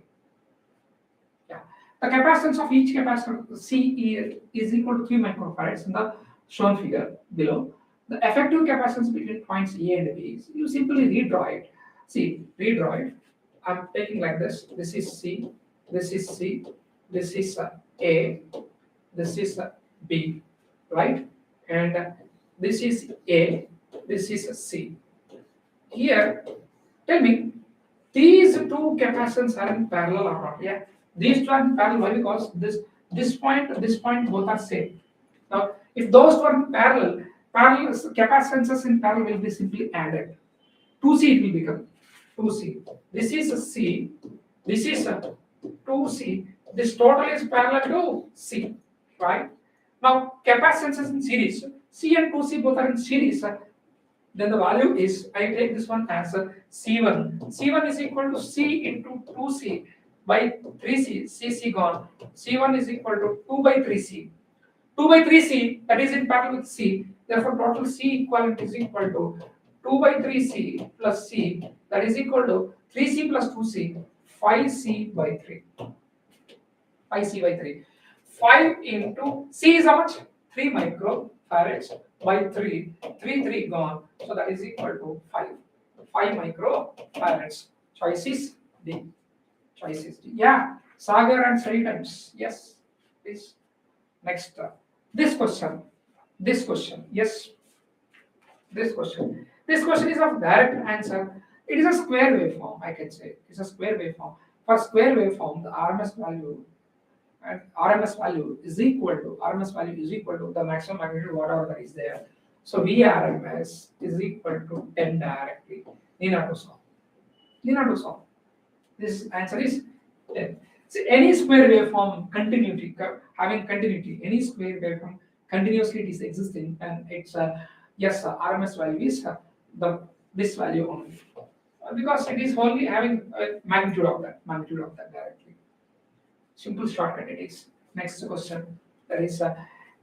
Yeah. The capacitance of each capacitor C is equal to 3 microfarads in the shown figure below. The effective capacitance between points A and B is, you simply redraw it. See, redraw it. I'm taking like this. This is C, this is C, this is A, this is B, right? And this is A, this is C. Here, tell me, these two capacitors are in parallel or not? Yeah, these two are in parallel. Why? Because this point, both are same. Now, if those two are in parallel capacitances in parallel will be simply added. 2C it will become 2C. This is a C. This is a 2C. This total is parallel to C, right? Now, capacitances in series. C and 2C both are in series. Then the value is, I take this one as a C1. C1 is equal to C into 2C by 3C. C gone. C1 is equal to 2 by 3C. 2 by 3C, that is in parallel with C. Therefore, total C equivalent is equal to 2 by 3C plus C. That is equal to 3C plus 2C, 5C by 3. 5C by 3. 5 into C is how much? 3 microfarads by 3. 3 gone. So that is equal to 5. 5 microfarads. Choice is D. Choice is D. Yeah, Sagar and study times. Yes, please. Next, this question. This question. Yes, this question. This question is of direct answer. It is a square waveform, I can say. It's a square waveform. For square waveform, the RMS value and RMS value is equal to the maximum magnitude whatever that is there. So VRMS is equal to 10 directly. Need not to solve. Need not to solve. This answer is 10. So any square waveform continuity having continuity, any square waveform continuously it is existing, and it's yes, RMS value is the this value only, because it is only having a magnitude of that directly. Simple shortcut it is. Next question, that is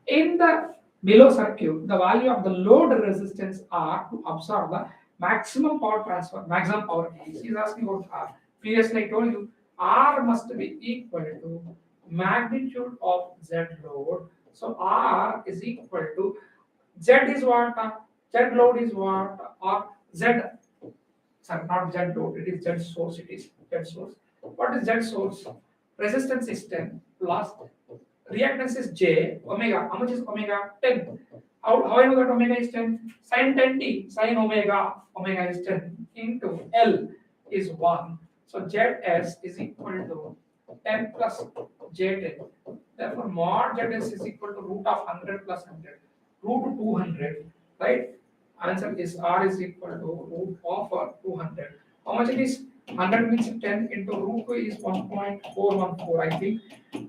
in the below circuit, the value of the load resistance R to absorb the maximum power transfer, maximum power is. He is asking about R. Previously I told you R must be equal to magnitude of Z load. So R is equal to Z is what? Z load is what? Or Z, sorry, not Z load, it is Z source, it is Z source. What is Z source? Resistance is 10 plus reactance is J, omega. How much is omega? 10. How I know that omega is 10? Sin 10t, sin omega is 10 into L is 1. So Zs is equal to 10 plus J10. Therefore, mod Zs is equal to root of 100 plus 100, root 200, right? Answer is R is equal to root of 200. How much it is? 100 means 10 into root 2 is 1.414, I think.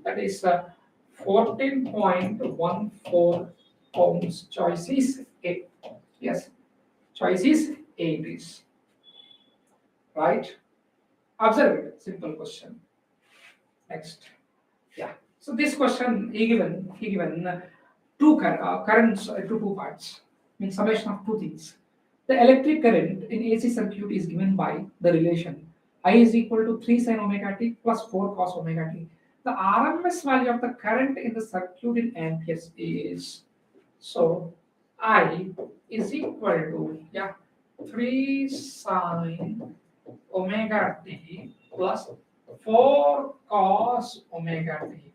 That is 14.14 ohms. Choice is A. Yes, choice is A it is. Right? Observe it. Simple question. Next. Yeah. So this question he given two currents into two parts. Means summation of two things. The electric current in AC circuit is given by the relation I is equal to 3 sin omega t plus 4 cos omega t. The RMS value of the current in the circuit in amperes is, so I is equal to 3 sin omega t plus 4 cos omega t.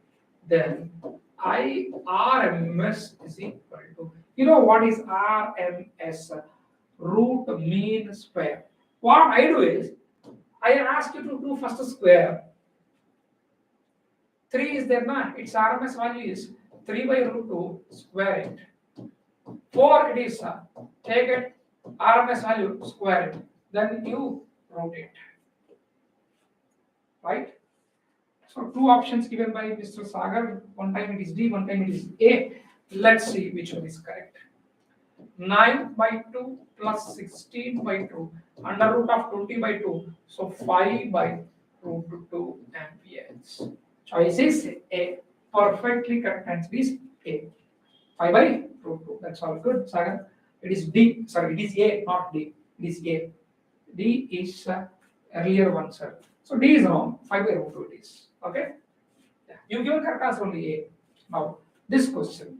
Then RMS is equal to, you know what is RMS? Root mean square. What I do is, I ask you to do first square. 3 is there now, its RMS value is 3 by root 2, square it. 4 it is, take it, RMS value, square it. Then you root it. Right? So two options given by Mr. Sagar. One time it is D, one time it is A. Let's see which one is correct. 9 by 2 plus 16 by 2 under root of 20 by 2. So 5 by root 2 amperes. Choice is A. Perfectly correct answer is A. 5 by root 2. That's all good, Sagar. It is D. Sorry, it is A, not D. It is A. D is earlier one, sir. So D is wrong. 5 by root 2 it is. Okay? Yeah. You give correct answer only A. Now, this question.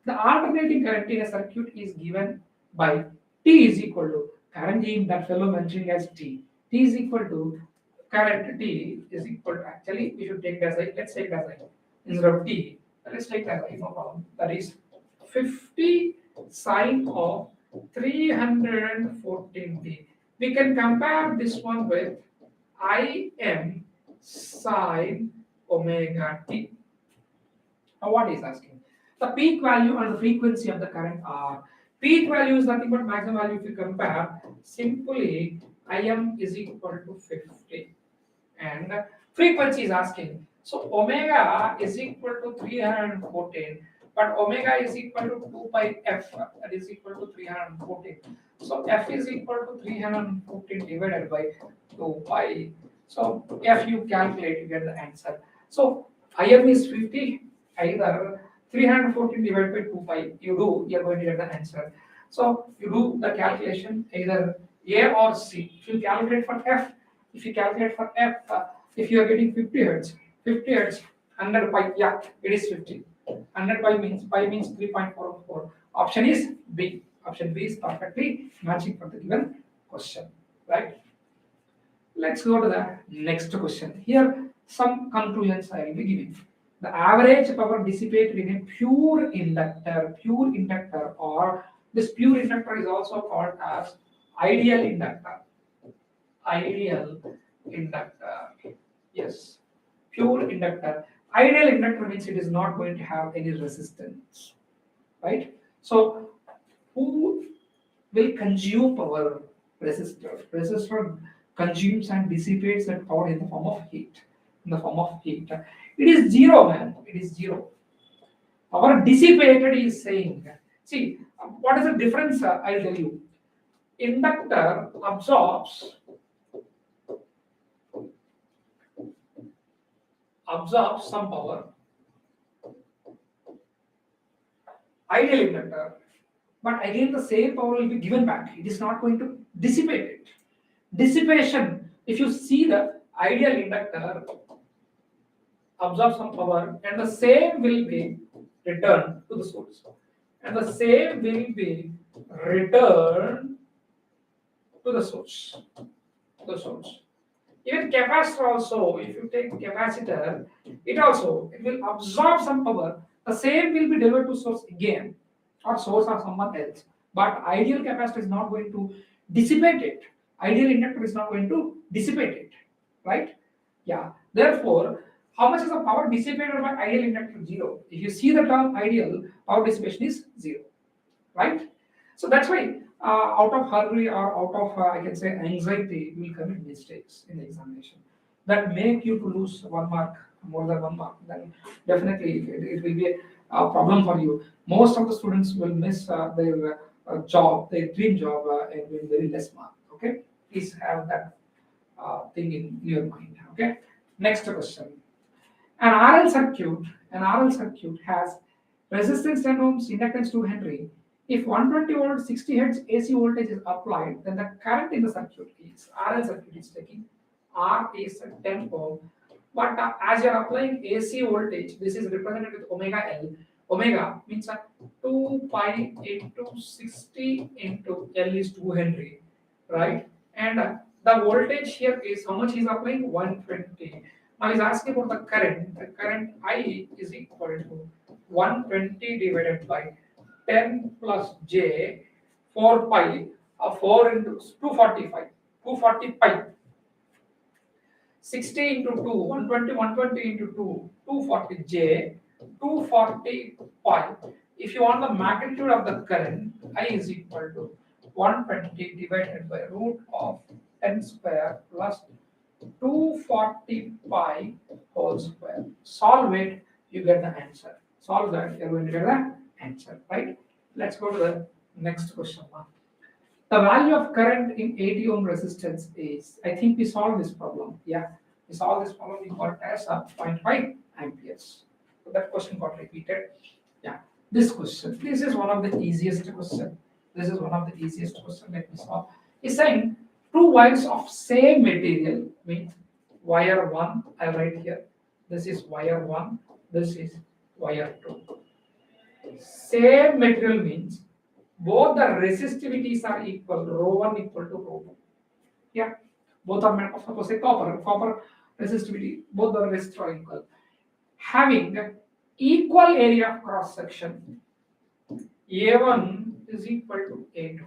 The alternating current in a circuit is given by T is equal to current in that fellow mentioning as T. T is equal to current T is equal to, actually we should take as I. Let's take as I instead of T. Let's take as I, no problem. That is 50 sine of 314t. We can compare this one with Im sine omega t. Now what is asking? The peak value and the frequency of the current are. Peak value is nothing but maximum value. If you compare, simply Im is equal to 50. And frequency is asking. So omega is equal to 314. But omega is equal to 2 pi f. That is equal to 314. So f is equal to 314 divided by 2 pi. So if you calculate, you get the answer. So Im is 50, either 314 divided by 2 pi. You are going to get the answer. So you do the calculation, either A or C. If you calculate for f, if you are getting 50 hertz, 100 pi, yeah, it is 50. 100 pi means 3.44. Option is B. Option B is perfectly matching for the given question, right? Let's go to the next question. Here, some conclusions I will be giving. The average power dissipated in a pure inductor, or this pure inductor is also called as ideal inductor. Ideal inductor. Yes, pure inductor. Ideal inductor means it is not going to have any resistance, right? So, who will consume power? Resistor. Resistor consumes and dissipates that power in the form of heat. In the form of heat. It is zero, man. It is zero. Power dissipated is saying. See, what is the difference? I'll tell you. Inductor absorbs some power. Ideal inductor. But again, the same power will be given back. It is not going to dissipate it. Dissipation, if you see the ideal inductor absorb some power and the same will be returned to the source. And the same will be returned to the source. Even capacitor also, if you take capacitor, it will absorb some power. The same will be delivered to source again, or source or someone else. But ideal capacitor is not going to dissipate it. Ideal inductor is not going to dissipate it, right? Yeah. Therefore, how much is the power dissipated by ideal inductor? Zero. If you see the term ideal, power dissipation is zero, right? So that's why out of hurry or out of I can say anxiety, you will commit mistakes in the examination that make you to lose 1 mark, more than 1 mark. Then definitely it will be a problem for you. Most of the students will miss their job, their dream job, with very less mark. Okay, please have that thing in your mind. Okay, next question. An RL circuit has resistance 10 ohms, inductance 2 Henry. If 120 volt 60 hertz AC voltage is applied, then the current in the circuit is RL circuit is taking R is 10 ohm. But as you are applying AC voltage, this is represented with omega L. Omega means 2 pi into 60 into L is 2 Henry, right? And the voltage here is how much he is applying? 120. Now he's asking about the current. The current I is equal to 120 divided by 10 plus j 4 pi 4 into 245 240 pi 60 into 2 120 into 2 240 j 240 pi. If you want the magnitude of the current, I is equal to 120 divided by root of 10 square plus 240 pi whole square. Solve it, you get the answer. Solve that, you're going to get the answer, right? Let's go to the next question now. The value of current in 80 ohm resistance is, I think we solved this problem. Yeah, we solved this problem, we got as 0.5 amperes. So that question got repeated. Yeah, this question, this is one of the easiest question. This is one of the easiest question. Let me solve. It's saying two wires of same material, means wire 1, I write here. This is wire 1, this is wire 2. Same material means both the resistivities are equal, rho 1 equal to rho 2. Yeah, both are made of suppose say copper resistivity, both the resistors are equal. Having equal area of cross section, A1 is equal to A2.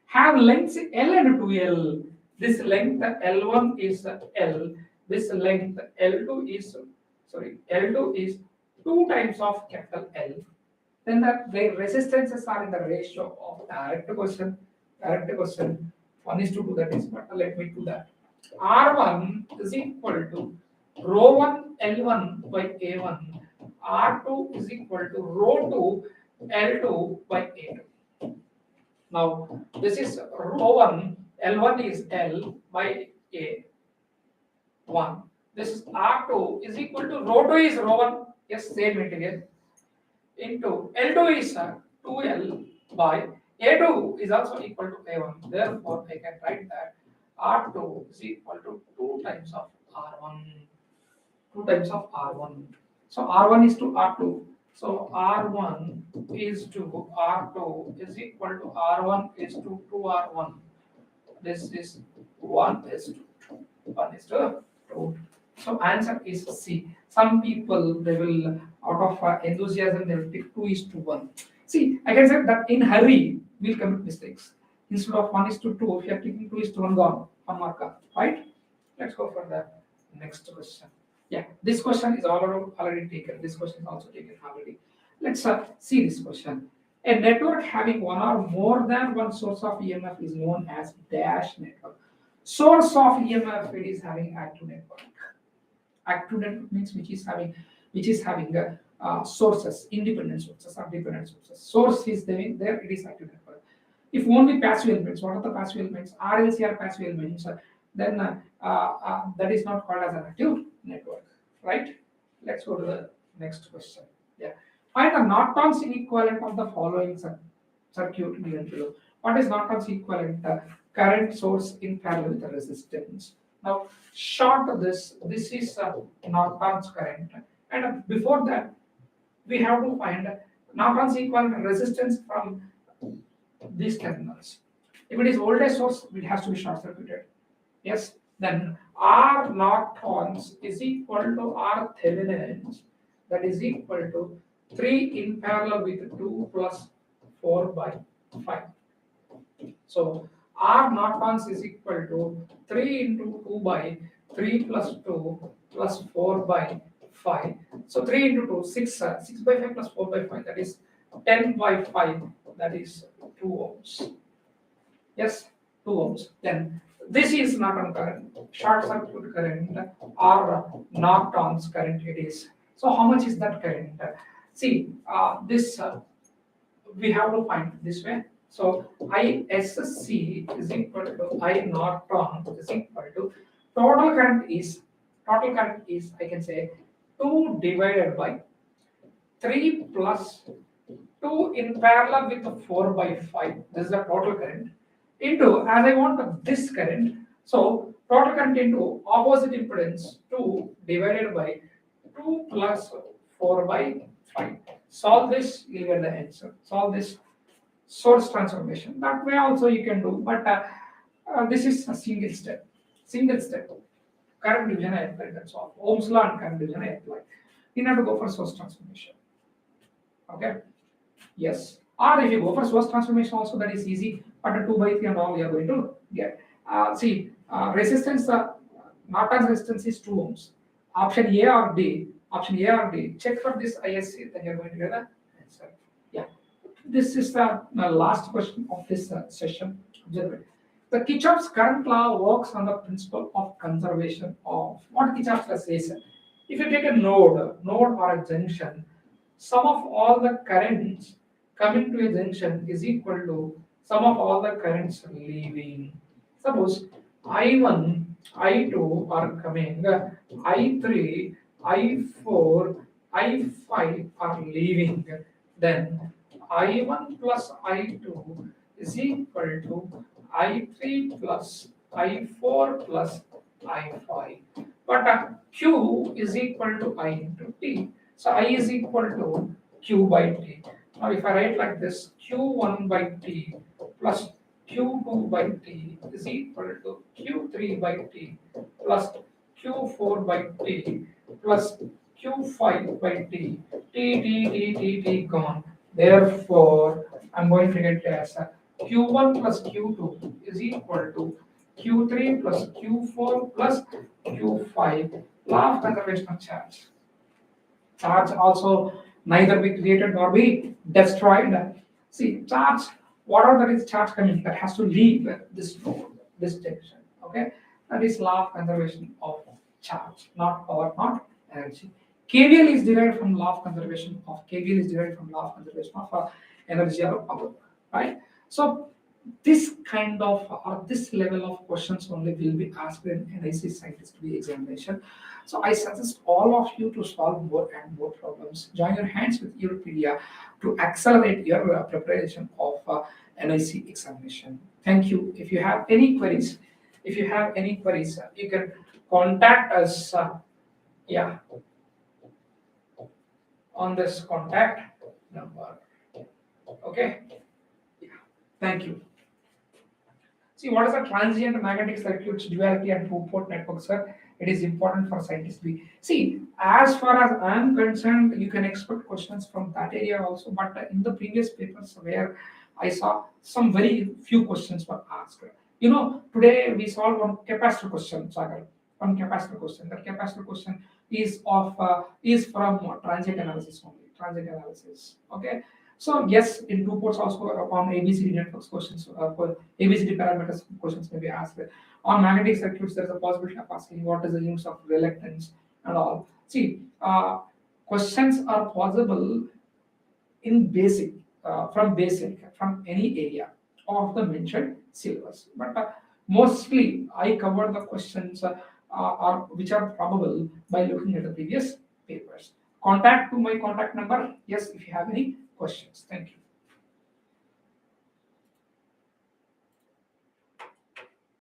Have lengths L and 2L. This length L1 is L. This length L2 is L2 is 2 times of capital L. Then the resistances are in the ratio of direct question. 1:2, that is, but let me do that. R1 is equal to rho 1 L1 by A1. R2 is equal to rho 2 L2 by A2. Now this is rho 1, L1 is L by A1. This is R2 is equal to rho 2 is rho 1, yes, same material, into L2 is 2L by A2 is also equal to A1. Therefore, I can write that R2 is equal to 2 times of R1. 2 times of R1. So R1 is to R2. So R1 is to R2 is equal to R1 is to 2R1. This is 1 is to 2. 1:2. So answer is C. Some people they will out of enthusiasm they will pick 2:1. See, I can say that in hurry we'll commit mistakes. Instead of 1:2, if you are taking 2:1, gone, one marker, right? Let's go for the next question. Yeah, this question is already taken. This question is also taken already. Let's see this question. A network having one or more than one source of EMF is known as dash network. Source of EMF it is having active network. Active network means which is having sources, independent sources or dependent sources. Source is there, it is active network. If only passive elements, what are the passive elements? RLC are passive elements, then that is not called as an active network, right? Let's go to the next question. Yeah. Find the Norton's equivalent of the following circuit given below. What is Norton's equivalent? Current source in parallel with the resistance. Now, short this is Norton's current, and before that, we have to find Norton's equivalent resistance from these terminals. If it is voltage source, it has to be short circuited. Yes, then R Norton's is equal to R Thevenin's, that is equal to 3 in parallel with 2 plus 4 by 5. So R Norton's is equal to 3 into 2 by 3 plus 2 plus 4 by 5. So 3 into 2, 6, 6 by 5 plus 4 by 5, that is 10 by 5, that is 2 ohms. Yes, 2 ohms. Then this is Norton current, short circuit current or Norton's current it is. So how much is that current? See, this we have to find this way. So ISC is equal to I Norton is equal to total current is I can say 2 divided by 3 plus 2 in parallel with the 4 by 5. This is the total current into, as I want this current, so total current into opposite impedance 2 divided by 2 plus 4 by 5. Solve this, you get the answer. Solve this source transformation. That way also you can do, but this is a single step. Current division I applied, that's all. Ohm's law and current division I applied. You have to go for source transformation. Okay? Yes. Or if you go for source transformation also, that is easy, but the 2 by 3 and all you are going to get. Resistance, Norton's resistance is 2 ohms. Option A or D. Check for this ISC, then you are going to get the answer. Yeah. This is the last question of this session. Observe. The Kirchhoff's current law works on the principle of conservation of what Kirchhoff's law says. If you take a node or a junction, sum of all the currents coming to a junction is equal to sum of all the currents leaving. Suppose I1, I2 are coming, I3, I4, I5 are leaving. Then I1 plus I2 is equal to I3 plus I4 plus I5. But Q is equal to I into T. So I is equal to Q by T. Now if I write like this, Q1 by T plus Q2 by T is equal to Q3 by T plus Q4 by T plus Q5 by T. T gone. Therefore, I'm going to get as Q1 plus Q2 is equal to Q3 plus Q4 plus Q5. Law of conservation of charge. Charge also neither be created nor be destroyed. See, charge, whatever that is charge coming, that has to leave this node, this junction. Okay, that is law of conservation of charge, not power, not energy. KVL is derived from law of conservation of energy or power, right? So this kind of or this level of questions only will be asked in NIC Scientist B examination. So I suggest all of you to solve more and more problems. Join your hands with YourPedia to accelerate your preparation of NIC examination. Thank you. If you have any queries, you can contact us. On this contact number. Okay. Yeah. Thank you. See, what is a transient magnetic circuits, duality, and two-port network, sir? It is important for Scientist B. See, as far as I am concerned, you can expect questions from that area also. But in the previous papers where I saw some very few questions were asked. Today we solved one capacitor question, Sagar. One capacitor question. That capacitor question is from transient analysis only. Transient analysis. Okay. So yes, in two ports also on ABCD networks questions, for ABCD parameters questions may be asked. On magnetic circuits, there is a possibility of asking what is the use of reluctance and all. See, questions are possible in basic, from any area of the mentioned syllabus. But mostly, I cover the questions which are probable by looking at the previous papers. Contact to my contact number. Yes, if you have any questions. Thank you.